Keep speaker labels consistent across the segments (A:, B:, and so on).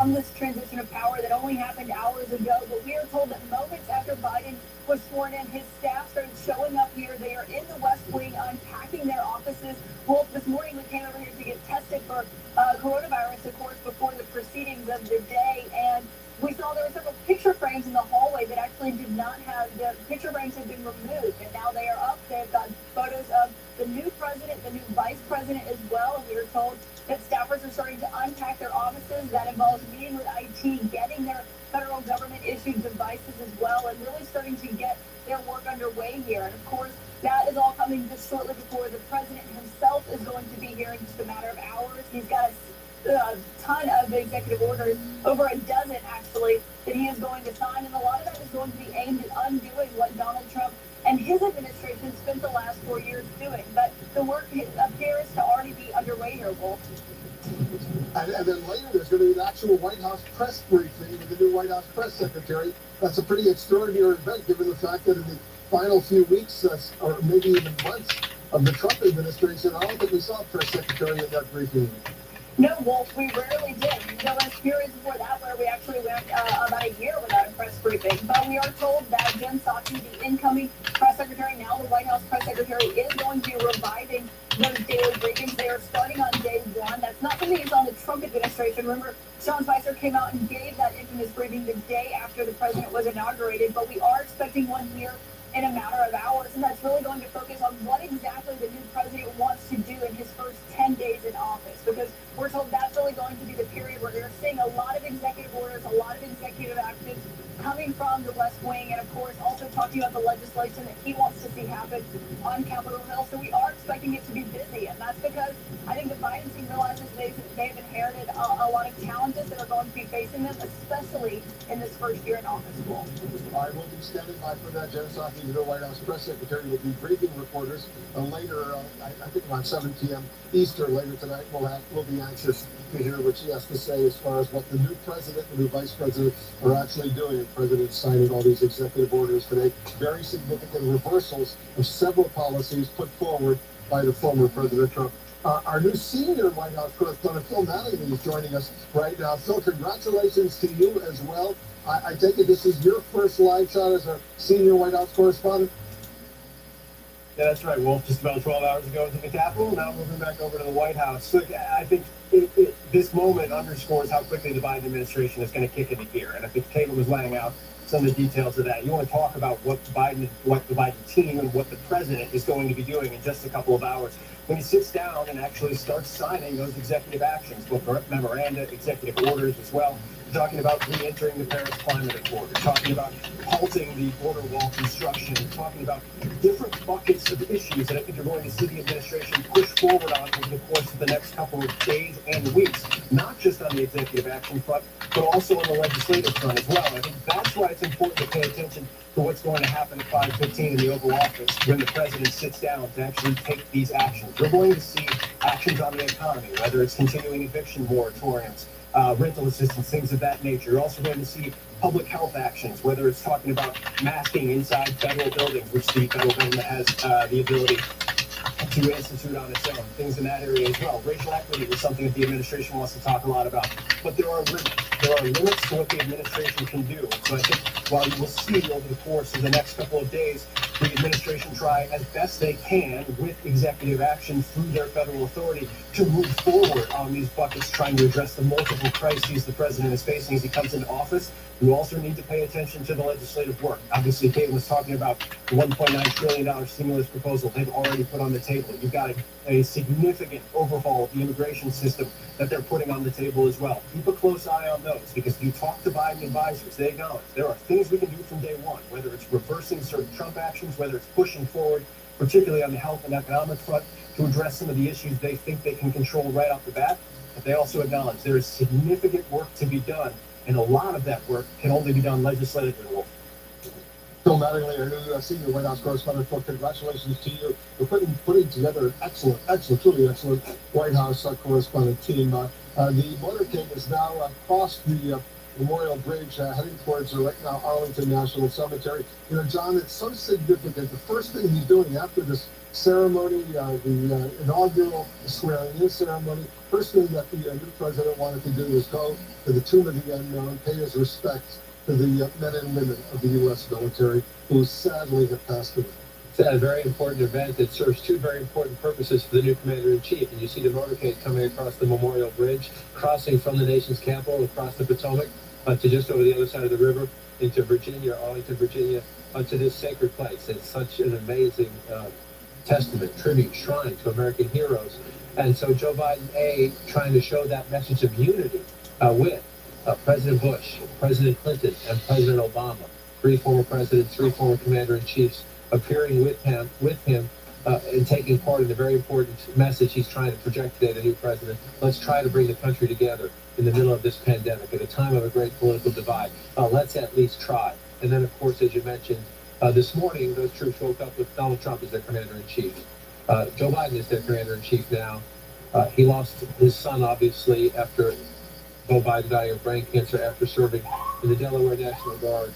A: from this transition of power that only happened hours ago. But we are told that moments after Biden was sworn in, his staff started showing up here. They are in the West Wing, unpacking their offices. Well, this morning we came over here to get tested for coronavirus, of course, before the proceedings of the day. And we saw there were several picture frames in the hallway that actually did not have, the picture frames had been removed, and now they are up. They've got photos of the new president, the new vice president as well, and we were told that staffers are starting to unpack their offices. That involves meeting with IT, getting their federal government issued devices as well, and really starting to get their work underway here. And of course, that is all coming just shortly before the president himself is going to be here in just a matter of hours. He's got a ton of executive orders, over a dozen actually, that he is going to sign, and a lot of that is going to be aimed at undoing what Donald Trump and his administration spent the last 4 years doing. But the work appears to already be underway here, Wolf.
B: And then later there's going to be an actual White House press briefing with the new White House press secretary. That's a pretty extraordinary event, given the fact that in the final few weeks, or maybe even months, of the Trump administration, I don't think we saw a press secretary in that briefing.
A: No, Wolf, we rarely did. There was periods before that where we actually went about a year without a press briefing. But we are told that Jen Psaki, the incoming press secretary, now the White House press secretary, is going to be reviving those daily briefings. They are starting on day one. That's not something that's on the Trump administration. Remember, Sean Spicer came out and gave that infamous briefing the day after the president was inaugurated. But we are expecting one here in a matter of hours, and that's really going to focus on what exactly the new president wants to do in his first 10 days in office, because we're told that's really going to be the period where they're seeing a lot of executive orders, a lot of executive actions coming from the West Wing, and of course also talking about the legislation that he wants to see happen on Capitol Hill. So we are expecting it to be busy, and that's because I think the Biden team realizes they've inherited a lot of challenges that are going to be facing them, especially in this first year in office.
B: I will be standing by for that. Jen Psaki, the new White House press secretary, will be briefing reporters later, I think around 7 p.m. Eastern later tonight. We'll be anxious to hear what she has to say as far as what the new president and the new vice president are actually doing. The president signing all these executive orders today. Very significant reversals of several policies put forward by the former President Trump. Our new senior White House correspondent, Phil Mattingly, is joining us right now. Phil, congratulations to you as well. I take it this is your first live shot as a senior White House correspondent?
C: Yeah, that's right, Wolf. Just about 12 hours ago to the Capitol, now moving back over to the White House. Look, I think this moment underscores how quickly the Biden administration is going to kick into gear. And I think Caitlin was laying out some of the details of that. You want to talk about what the Biden team and what the president is going to be doing in just a couple of hours when he sits down and actually starts signing those executive actions, both memoranda, executive orders as well. We're talking about re-entering the Paris Climate Accord. We're talking about halting the border wall construction. We're talking about different buckets of issues that I think you're going to see the administration push forward on over the course of the next couple of days and weeks, not just on the executive action front, but also on the legislative front as well. I think that's why it's important to pay attention to what's going to happen at 5:15 in the Oval Office when the president sits down to actually take these actions. We're going to see actions on the economy, whether it's continuing eviction moratoriums, rental assistance, things of that nature. You're also going to see public health actions, whether it's talking about masking inside federal buildings, which the federal government has the ability to institute on its own, things in that area as well. Racial equity is something that the administration wants to talk a lot about, but there are limits. There are limits to what the administration can do. So I think while you will see over the course of the next couple of days, the administration try as best they can with executive action through their federal authority to move forward on these buckets, trying to address the multiple crises the president is facing as he comes into office. You also need to pay attention to the legislative work. Obviously, Caitlin was talking about the $1.9 trillion stimulus proposal they've already put on the table. You've got a significant overhaul of the immigration system that they're putting on the table as well. Keep a close eye on those, because if you talk to Biden advisors, they acknowledge there are things we can do from day one, whether it's reversing certain Trump actions, whether it's pushing forward, particularly on the health and economic front, to address some of the issues they think they can control right off the bat. But they also acknowledge there is significant work to be done, and a lot of that work can only be done legislatively.
B: Phil Mattingly, our new senior White House correspondent, Phil, congratulations to you for putting together an excellent, truly excellent White House correspondent team. The motorcade has now crossed the Memorial Bridge, heading towards right now Arlington National Cemetery. John, it's so significant. The first thing he's doing after this ceremony, the inaugural swearing-in ceremony, first thing that the new president wanted to do was go to the Tomb of the Unknown, pay his respects to the men and women of the U.S. military who sadly have passed away.
D: It's a very important event that serves two very important purposes for the new commander-in-chief. And you see the motorcade coming across the Memorial Bridge, crossing from the nation's capital across the Potomac to just over the other side of the river into Virginia, Arlington, Virginia, to this sacred place. It's such an amazing testament, tribute, shrine to American heroes. And so Joe Biden, trying to show that message of unity with President Bush, President Clinton, and President Obama, three former presidents, three former commander-in-chiefs, appearing with him and taking part in the very important message he's trying to project today, the new president. Let's try to bring the country together in the middle of this pandemic at a time of a great political divide. Let's at least try. And then, of course, as you mentioned, this morning, those troops woke up with Donald Trump as their commander-in-chief. Joe Biden is their commander-in-chief now. He lost his son, obviously, after Joe Biden dying of brain cancer after serving in the Delaware National Guard.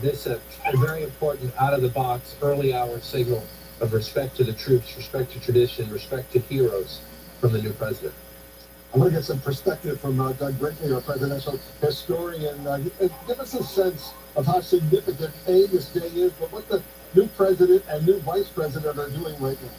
D: This is a very important, out-of-the-box, early-hour signal of respect to the troops, respect to tradition, respect to heroes from the new president.
B: I want to get some perspective from Doug Brinkley, our presidential historian. Give us a sense of how significant, this day is, but what the new president and new vice president are doing right now.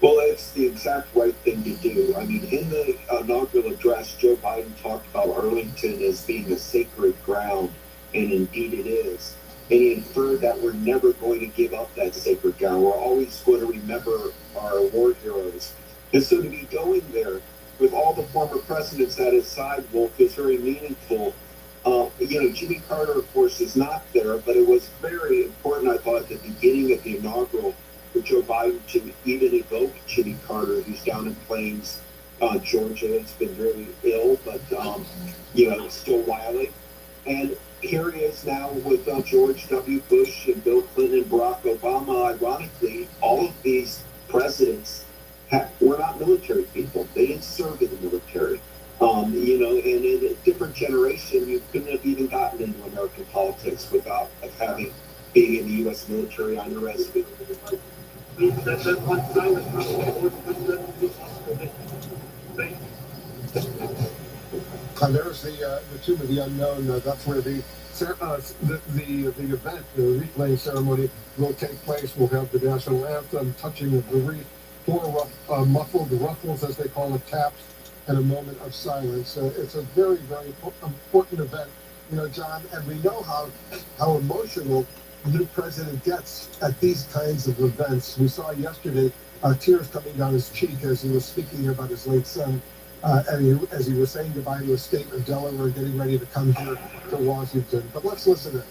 E: Well, it's the exact right thing to do. I mean, in the inaugural address, Joe Biden talked about Arlington as being a sacred ground, and indeed it is. And he inferred that we're never going to give up that sacred ground. We're always going to remember our war heroes. And so to be going there with all the former presidents at his side, Wolf, is very meaningful. Jimmy Carter, of course, is not there, but it was very important, I thought, at the beginning of the inaugural for Joe Biden to even evoke Jimmy Carter, who's down in Plains, Georgia. He's been really ill, but, still wily. And here he is now with George W. Bush and Bill Clinton and Barack Obama. Ironically, all of these presidents were not military people. They didn't serve in the military. And in a different generation, you couldn't have even gotten into American politics without being in the U.S. military on your resume.
B: There's the Tomb of the Unknown. That's where the event, the wreath-laying ceremony, will take place. We'll have the national anthem, touching of the wreath, four muffled ruffles, as they call it, taps, and a moment of silence. It's a very, very important event, John, and we know how emotional the new president gets at these kinds of events. We saw yesterday tears coming down his cheek as he was speaking about his late son, and as he was saying goodbye to his state of Delaware, getting ready to come here to Washington. But let's listen in.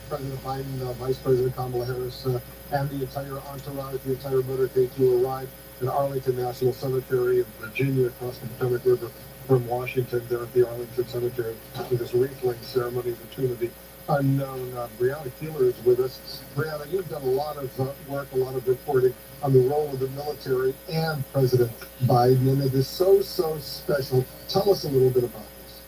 B: President Biden, Vice President Kamala Harris, and the entire entourage, the entire motorcade to arrive at Arlington National Cemetery in Virginia across the Potomac River from Washington there at the Arlington Cemetery for this wreath-laying ceremony, the tomb of the unknown. Brianna Keeler is with us. Brianna, you've done a lot of work, a lot of reporting on the role of the military and President Biden, and it is so special. Tell us a little bit about this.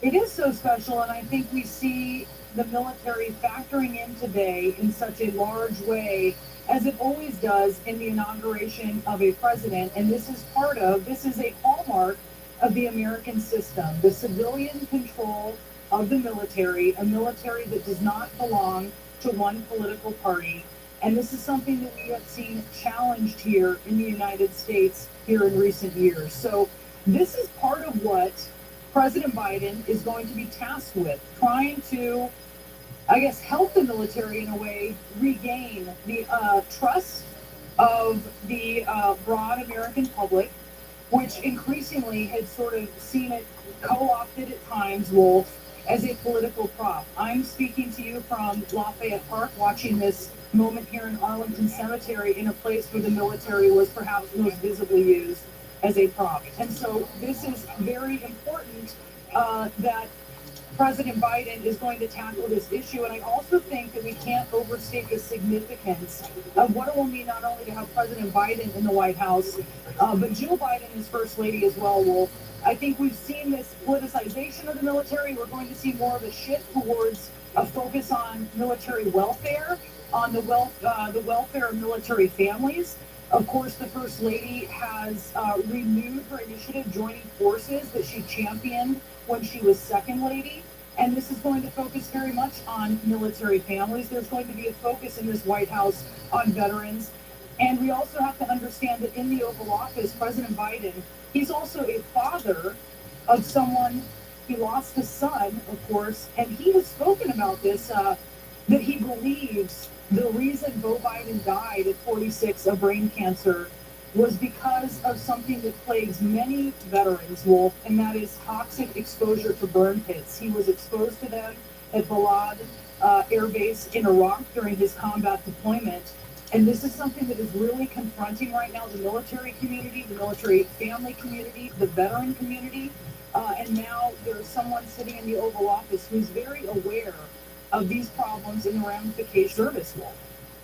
A: It is so special, and I think we see the military factoring in today in such a large way, as it always does in the inauguration of a president. And this is a hallmark of the American system, the civilian control of the military, a military that does not belong to one political party. And this is something that we have seen challenged here in the United States here in recent years. So this is part of what President Biden is going to be tasked with, trying to, I guess, help the military in a way regain the trust of the broad American public, which increasingly had sort of seen it co-opted at times, Wolf, as a political prop. I'm speaking to you from Lafayette Park, watching this moment here in Arlington Cemetery, in a place where the military was perhaps most visibly used as a prop. And so this is very important that President Biden is going to tackle this issue. And I also think that we can't overstate the significance of what it will mean not only to have President Biden in the White House, but Jill Biden as First Lady as well, Wolf. I think we've seen this politicization of the military. We're going to see more of a shift towards a focus on military welfare, on the welfare of military families. Of course, the First Lady has renewed her initiative, joining forces, that she championed when she was Second Lady. And this is going to focus very much on military families. There's going to be a focus in this White House on veterans. And we also have to understand that in the Oval Office, President Biden, he's also a father of someone. He lost his son, of course, and he has spoken about this, that he believes the reason Beau Biden died at 46 of brain cancer was because of something that plagues many veterans, Wolf, and that is toxic exposure to burn pits. He was exposed to them at Balad Air Base in Iraq during his combat deployment. And this is something that is really confronting right now the military community, the military family community, the veteran community. And now there's someone sitting in the Oval Office who's very aware of these problems and the ramifications of service.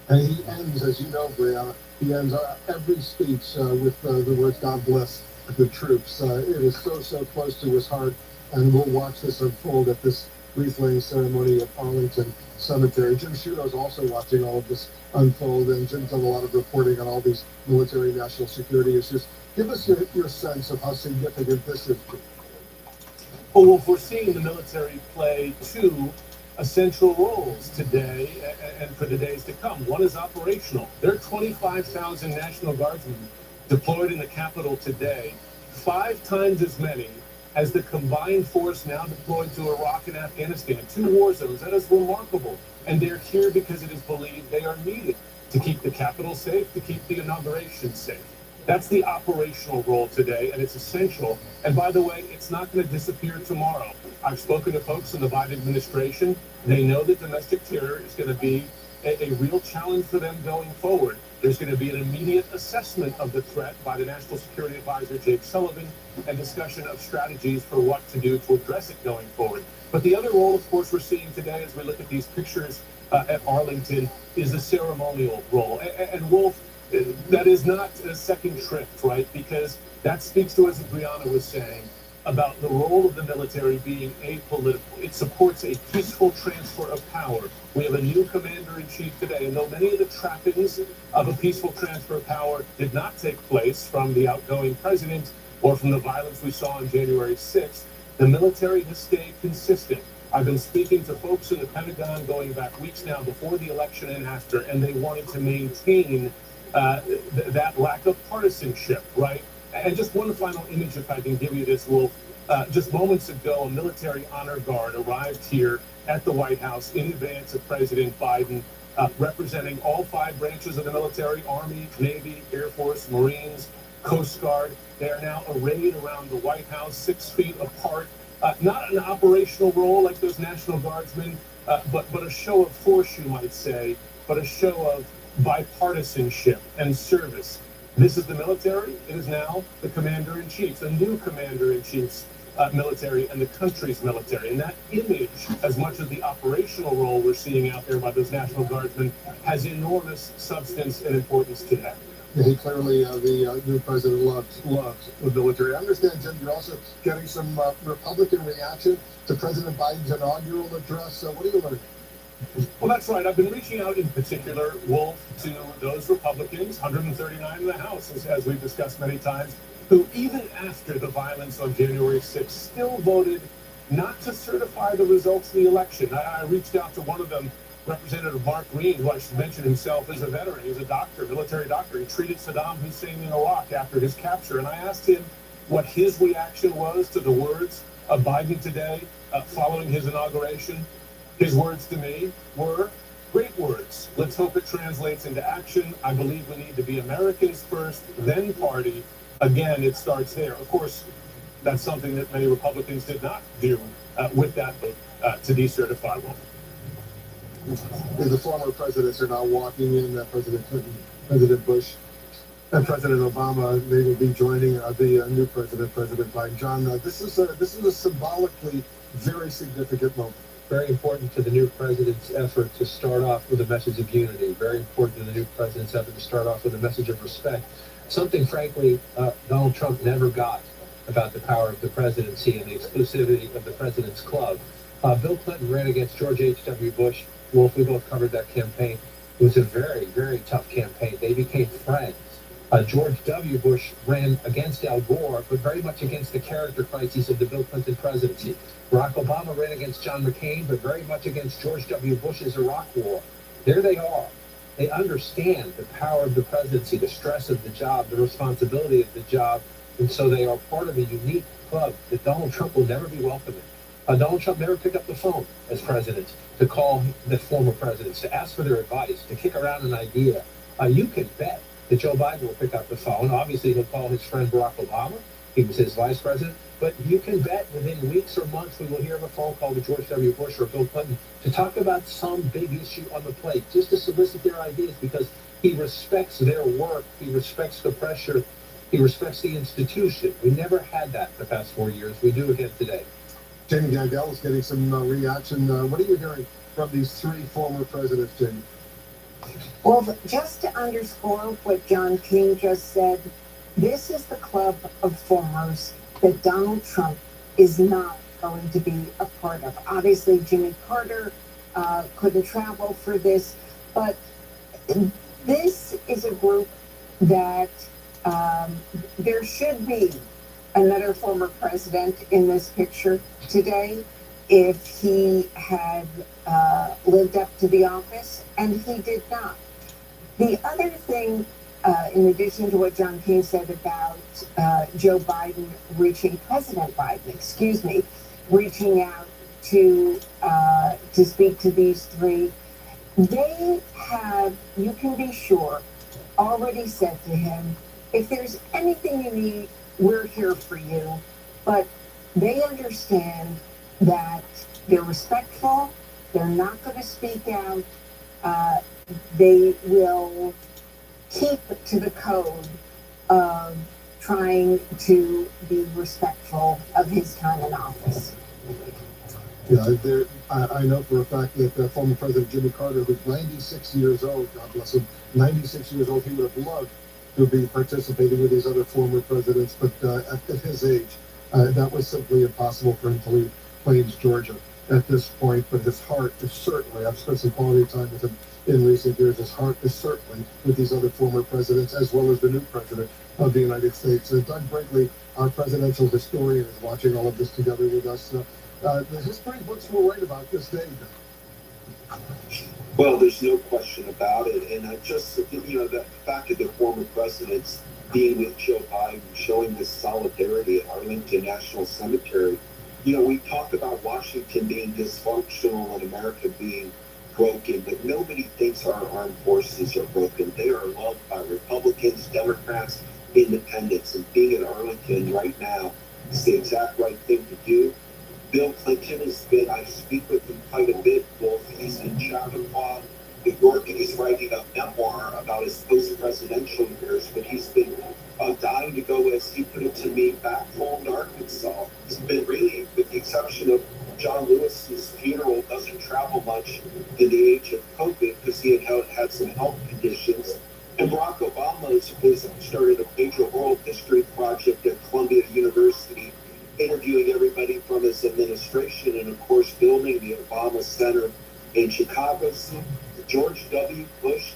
B: And he ends, as you know, Brianna, he ends every speech with the words, "God bless the troops." It is so close to his heart, and we'll watch this unfold at this wreath-laying ceremony at Arlington Cemetery. Jim Sciutto's also watching all of this unfold, and Jim's done a lot of reporting on all these military national security issues. Give us your sense of how significant this is.
C: Well, we're seeing the military play two essential roles today and for the days to come. One is operational. There are 25,000 National Guardsmen deployed in the Capitol today, 5 times as many as the combined force now deployed to Iraq and Afghanistan, 2 war zones. That is remarkable. And they're here because it is believed they are needed to keep the Capitol safe, to keep the inauguration safe. That's the operational role today, and it's essential. And by the way, it's not going to disappear tomorrow. I've spoken to folks in the Biden administration. They know that domestic terror is going to be a real challenge for them going forward. There's going to be an immediate assessment of the threat by the National Security Advisor, Jake Sullivan, and discussion of strategies for what to do to address it going forward. But the other role, of course, we're seeing today as we look at these pictures at Arlington is the ceremonial role. And Wolf, that is not a second shrift, right? Because that speaks to, as Brianna was saying, about the role of the military being apolitical. It supports a peaceful transfer of power. We have a new commander-in-chief today, and though many of the trappings of a peaceful transfer of power did not take place from the outgoing president or from the violence we saw on January 6th, the military has stayed consistent. I've been speaking to folks in the Pentagon going back weeks now before the election and after, and they wanted to maintain that lack of partisanship, right? And just one final image, if I can give you this, Wolf. Just moments ago, a military honor guard arrived here at the White House in advance of President Biden, representing all 5 branches of the military: Army, Navy, Air Force, Marines, Coast Guard. They are now arrayed around the White House, 6 feet apart. Not an operational role like those National Guardsmen, but a show of force, you might say, but a show of bipartisanship and service. This is the military. It is now the commander-in-chief, the new commander-in-chief's military and the country's military. And that image, as much as the operational role we're seeing out there by those National Guardsmen, has enormous substance and importance today.
B: Yeah, he clearly, the new president loves the military. I understand, Jim, you're also getting some Republican reaction to President Biden's inaugural address. So what are you learning?
C: Well, that's right. I've been reaching out in particular, Wolf, to those Republicans, 139 in the House, as we've discussed many times, who even after the violence on January 6th still voted not to certify the results of the election. I reached out to one of them, Representative Mark Green, who I should mention himself is a veteran. He's a doctor, military doctor. He treated Saddam Hussein in Iraq after his capture. And I asked him what his reaction was to the words of Biden today following his inauguration. His words to me were great words. Let's hope it translates into action. I believe we need to be Americans first, then party. Again, it starts there. Of course, that's something that many Republicans did not do with that vote to decertify one.
B: The former presidents are now walking in, President Clinton, President Bush, and President Obama. They will be joining the new president, President Biden. John, this is a symbolically very significant moment.
D: Very important to the new president's effort to start off with a message of unity. Very important to the new president's effort to start off with a message of respect. Something, frankly, Donald Trump never got about the power of the presidency and the exclusivity of the president's club. Bill Clinton ran against George H.W. Bush. Wolf, we both covered that campaign. It was a very, very tough campaign. They became friends. George W. Bush ran against Al Gore, but very much against the character crises of the Bill Clinton presidency. Barack Obama ran against John McCain, but very much against George W. Bush's Iraq war. There they are. They understand the power of the presidency, the stress of the job, the responsibility of the job, and so they are part of a unique club that Donald Trump will never be welcoming. Donald Trump never picked up the phone as president to call the former presidents, to ask for their advice, to kick around an idea. You can bet that Joe Biden will pick up the phone. Obviously, he'll call his friend Barack Obama. He was his vice president. But you can bet within weeks or months we will hear of a phone call to George W. Bush or Bill Clinton to talk about some big issue on the plate, just to solicit their ideas, because he respects their work. He respects the pressure. He respects the institution. We never had that the past 4 years. We do again today.
B: Jamie Gandel is getting some reaction. What are you hearing from these three former presidents, Jamie?
F: Well, just to underscore what John King just said, this is the club of formers that Donald Trump is not going to be a part of. Obviously, Jimmy Carter couldn't travel for this, but this is a group that there should be another former president in this picture today if he had lived up to the office, and he did not. The other thing, in addition to what John King said about Joe Biden reaching out to speak to these three, they have, you can be sure, already said to him, if there's anything you need, we're here for you. But they understand that they're respectful, they're not going to speak out, they will keep to the code of trying to be respectful of his time in office.
B: Yeah, I know for a fact that former President Jimmy Carter, who's 96 years old, God bless him, 96 years old, he would have loved to be participating with these other former presidents, but at his age, that was simply impossible for him to leave Plains, Georgia at this point. But his heart is certainly, I've spent some quality time with him in recent years, his heart is certainly with these other former presidents, as well as the new president of the United States. Doug Brinkley, our presidential historian, is watching all of this together with us. The history books will write about this day.
E: Well, there's no question about it. And I just, the fact of the former presidents being with Joe Biden, showing this solidarity at Arlington National Cemetery. We talk about Washington being dysfunctional and America being broken, but nobody thinks our armed forces are broken. They are loved by Republicans, Democrats, independents. And being at Arlington right now is the exact right thing to do. Bill Clinton has been, I speak with him quite a bit, both he's in Chappaqua, New York, and he's writing a memoir about his post-presidential years, but he's been dying to go, as he put it to me, back home to Arkansas. He's been really, with the exception of John Lewis's funeral, doesn't travel much in the age of COVID because he had some health conditions. And Barack Obama has started a major oral history project at Columbia University, interviewing everybody from his administration and, of course, building the Obama Center in Chicago. George W. Bush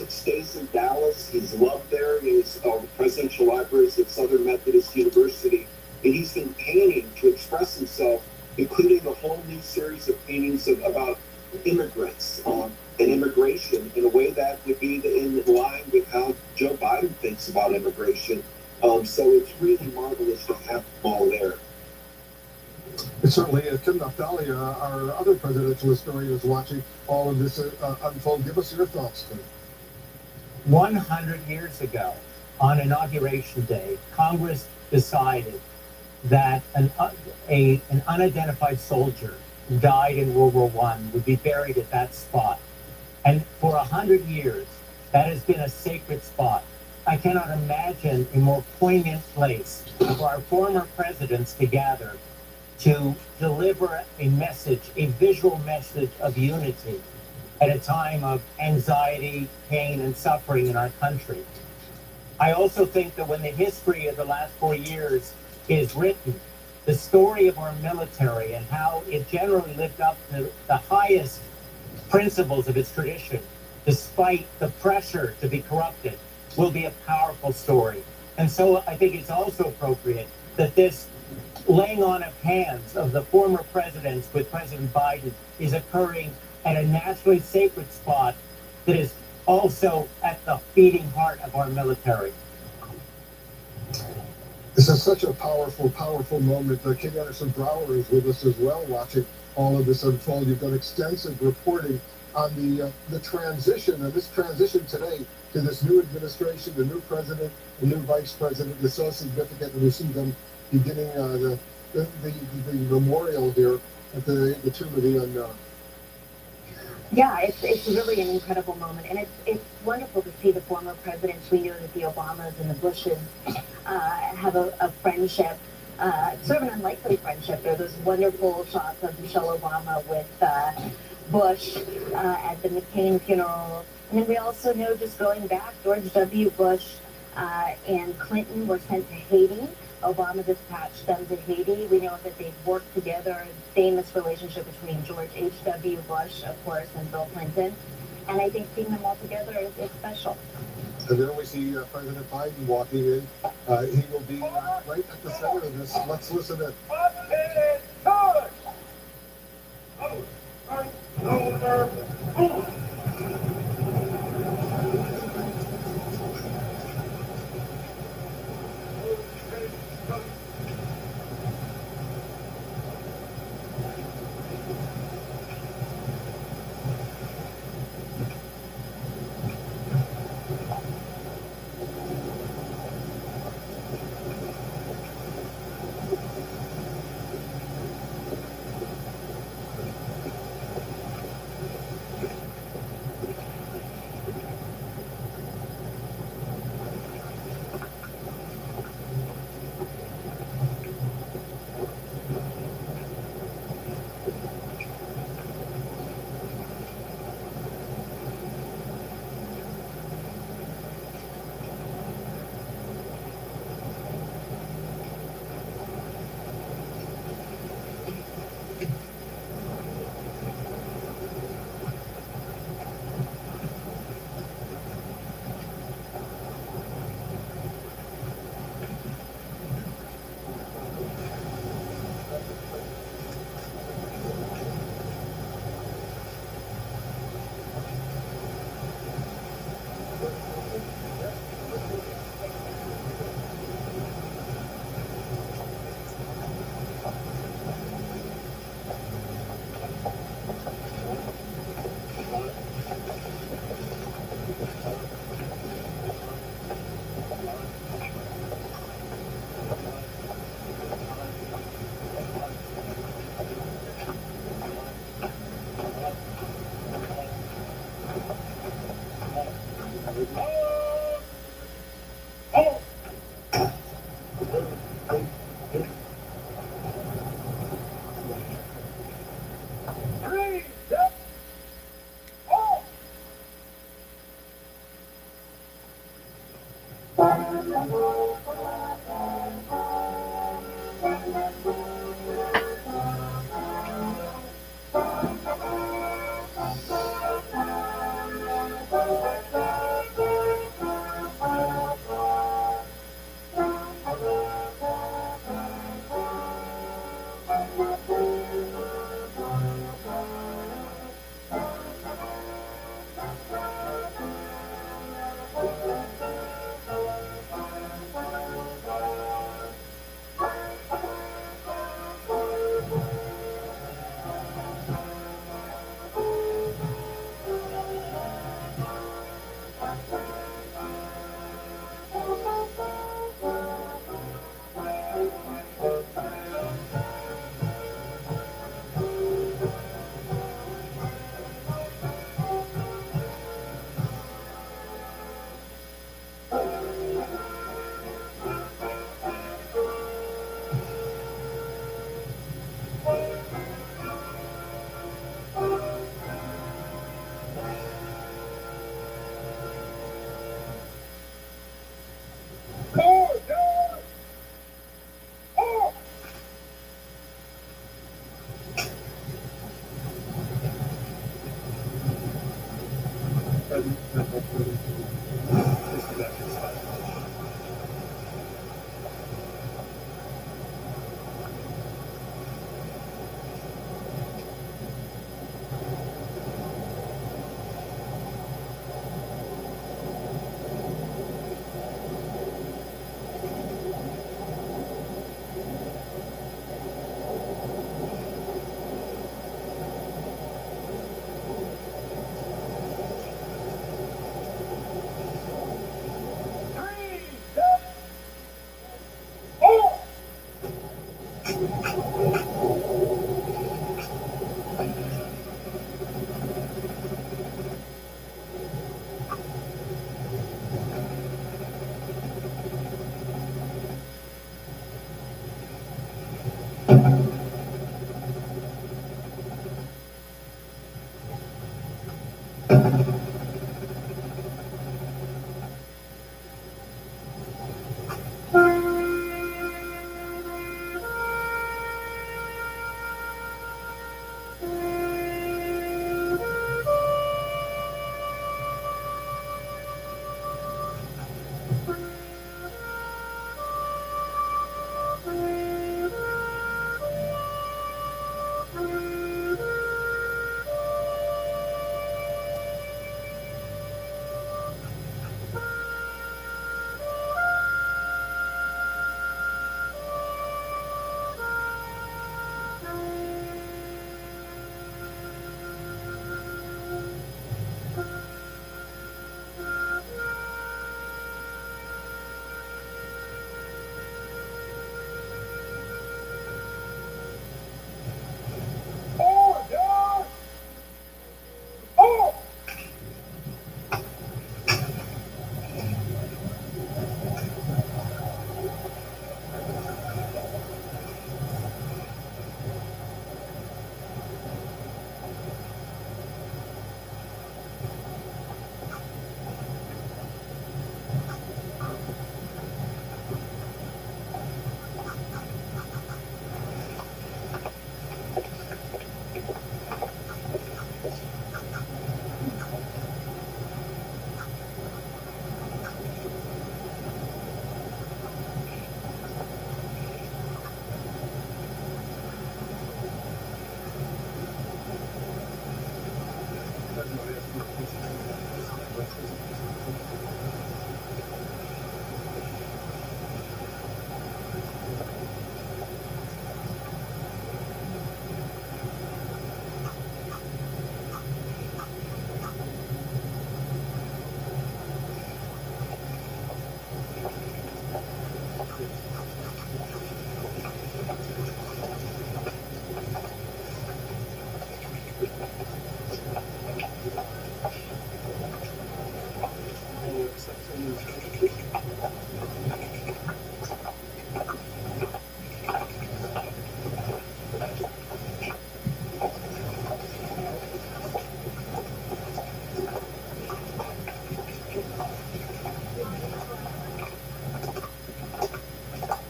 E: stays in Dallas. He's loved there. His presidential libraries at Southern Methodist University. And he's been painting to express himself, including a whole new series of paintings about immigrants and immigration in a way that would be in line with how Joe Biden thinks about immigration. So it's really marvelous to have them all there.
B: And certainly, Tim Naftali, our other presidential historian, is watching all of this unfold. Give us your thoughts, Tim.
G: 100 years ago, on Inauguration Day, Congress decided that an unidentified soldier who died in World War I would be buried at that spot. And for 100 years, that has been a sacred spot. I cannot imagine a more poignant place for our former presidents to gather to deliver a message, a visual message of unity at a time of anxiety, pain, and suffering in our country. I also think that when the history of the last 4 years is written, the story of our military and how it generally lived up to the highest principles of its tradition, despite the pressure to be corrupted, will be a powerful story. And so I think it's also appropriate that this laying on of hands of the former presidents with President Biden is occurring at a nationally sacred spot that is also at the beating heart of our military.
B: This is such a powerful, powerful moment. King Anderson Brower is with us as well, watching all of this unfold. You've done extensive reporting on the transition, and this transition today to this new administration, the new president, the new vice president is so significant, and we see them beginning the memorial here at the Tomb of the Unknown.
H: Yeah, it's really an incredible moment, and it's wonderful to see the former presidents. We know that the Obamas and the Bushes have a friendship, sort of an unlikely friendship. There are those wonderful shots of Michelle Obama with Bush at the McCain funeral. And then we also know, just going back, George W. Bush and Clinton were sent to Haiti. Obama dispatched them to Haiti. We know that they've worked together, a famous relationship between George H.W. Bush, of course, and Bill Clinton. And I think seeing them all together is special.
B: And then we see President Biden walking in. He will be right at the center of this. Let's listen in.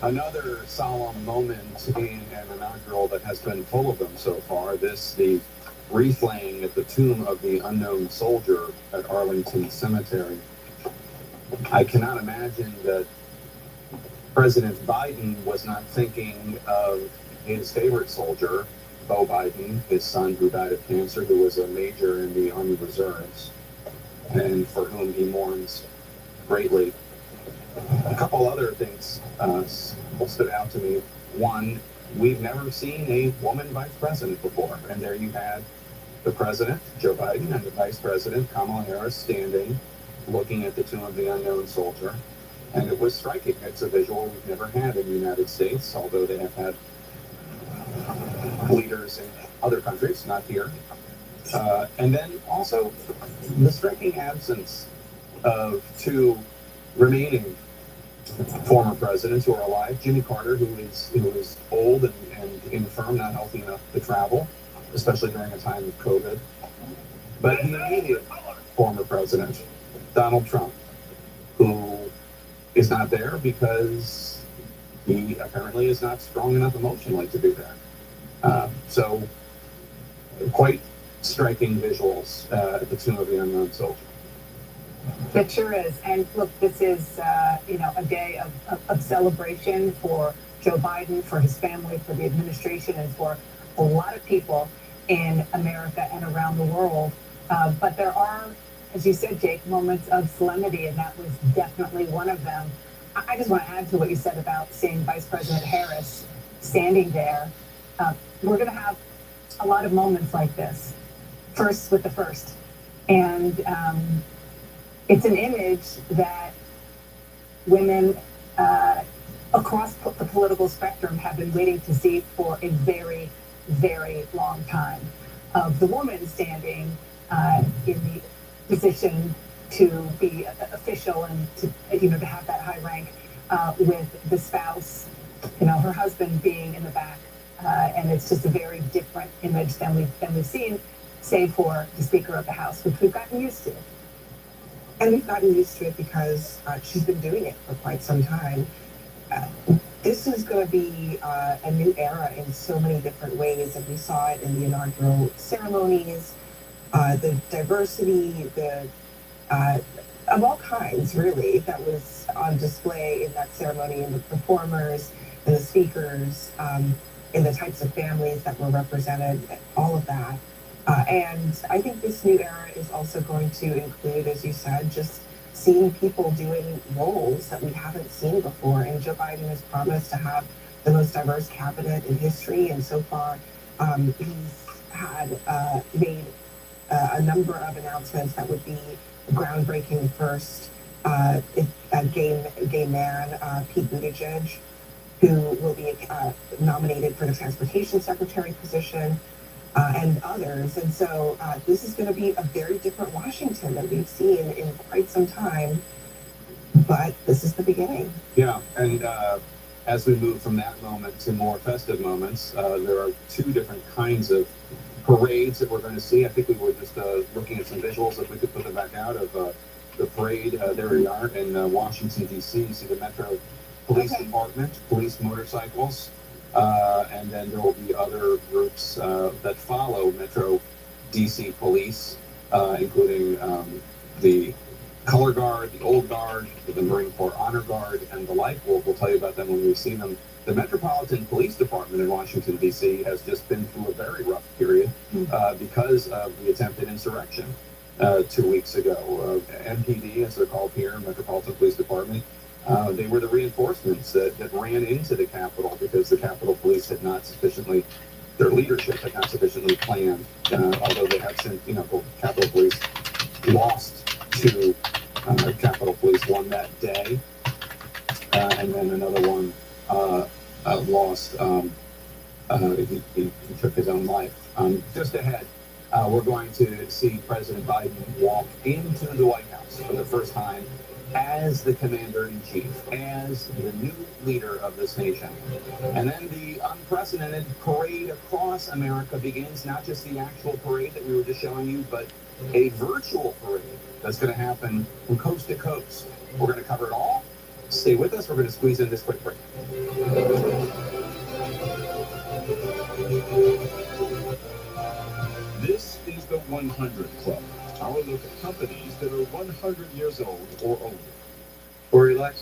I: Another solemn moment in an inaugural that has been full of them so far. The wreath laying at the tomb of the unknown soldier at Arlington Cemetery. I cannot imagine that President Biden was not thinking of his favorite soldier, Beau Biden, his son who died of cancer, who was a major in the Army Reserves, and for whom he mourns greatly. A couple other things stood out to me. One, we've never seen a woman vice president before, and there you had the president, Joe Biden, and the vice president, Kamala Harris, standing, looking at the tomb of the unknown soldier. And it was striking. It's a visual we've never had in the United States, although they have had leaders in other countries, not here. And then also the striking absence of two remaining former presidents who are alive. Jimmy Carter, who is old and infirm, not healthy enough to travel, especially during a time of COVID. But the immediate former president, Donald Trump, who is not there because he apparently is not strong enough emotionally to be there. So quite striking visuals at the tomb of the unknown soldier.
F: It sure is. And look, this is, a day of celebration for Joe Biden, for his family, for the administration, and for a lot of people in America and around the world. But there are, as you said, Jake, moments of solemnity, and that was definitely one of them. I just want to add to what you said about seeing Vice President Harris standing there. We're going to have a lot of moments like this, first with the first. And it's an image that women across the political spectrum have been waiting to see for a very, very long time. Of the woman standing in the position to be official and to have that high rank, with the spouse, her husband being in the back, and it's just a very different image than we've seen, save for the Speaker of the House, which we've gotten used to.
J: And we've gotten used to it because she's been doing it for quite some time. This is going to be a new era in so many different ways, and we saw it in the inaugural ceremonies, the diversity, of all kinds, really, that was on display in that ceremony, in the performers, and the speakers, in the types of families that were represented, all of that. And I think this new era is also going to include, as you said, just seeing people doing roles that we haven't seen before. And Joe Biden has promised to have the most diverse cabinet in history. And so far, he's had made a number of announcements that would be groundbreaking. First, a gay man, Pete Buttigieg, who will be nominated for the transportation secretary position. And others. And so this is going to be a very different Washington than we've seen in quite some time. But this is the beginning.
I: Yeah, and as we move from that moment to more festive moments, there are two different kinds of parades that we're going to see. I think we were just looking at some visuals, if we could put them back out, of the parade. There we are in Washington, D.C. You see the Metro Police Department, police motorcycles. And then there will be other groups that follow Metro DC Police, including the Color Guard, the Old Guard, the Marine Corps Honor Guard, and the like. We'll tell you about them when we see them. The Metropolitan Police Department in Washington, D.C. has just been through a very rough period because of the attempted insurrection 2 weeks ago. MPD, as they're called here, Metropolitan Police Department, they were the reinforcements that ran into the Capitol because the Capitol Police had not sufficiently, their leadership had not sufficiently planned, although they have since, the Capitol Police lost to Capitol Police, one that day, and then another one lost, he took his own life. Just ahead, we're going to see President Biden walk into the White House for the first time as the commander-in-chief, as the new leader of this nation. And then the unprecedented parade across America begins, not just the actual parade that we were just showing you, but a virtual parade that's going to happen from coast to coast. We're going to cover it all. Stay with us. We're going to squeeze in this quick break.
K: This is the 100 Club, our look at companies that are 100 years old or older.
D: For election.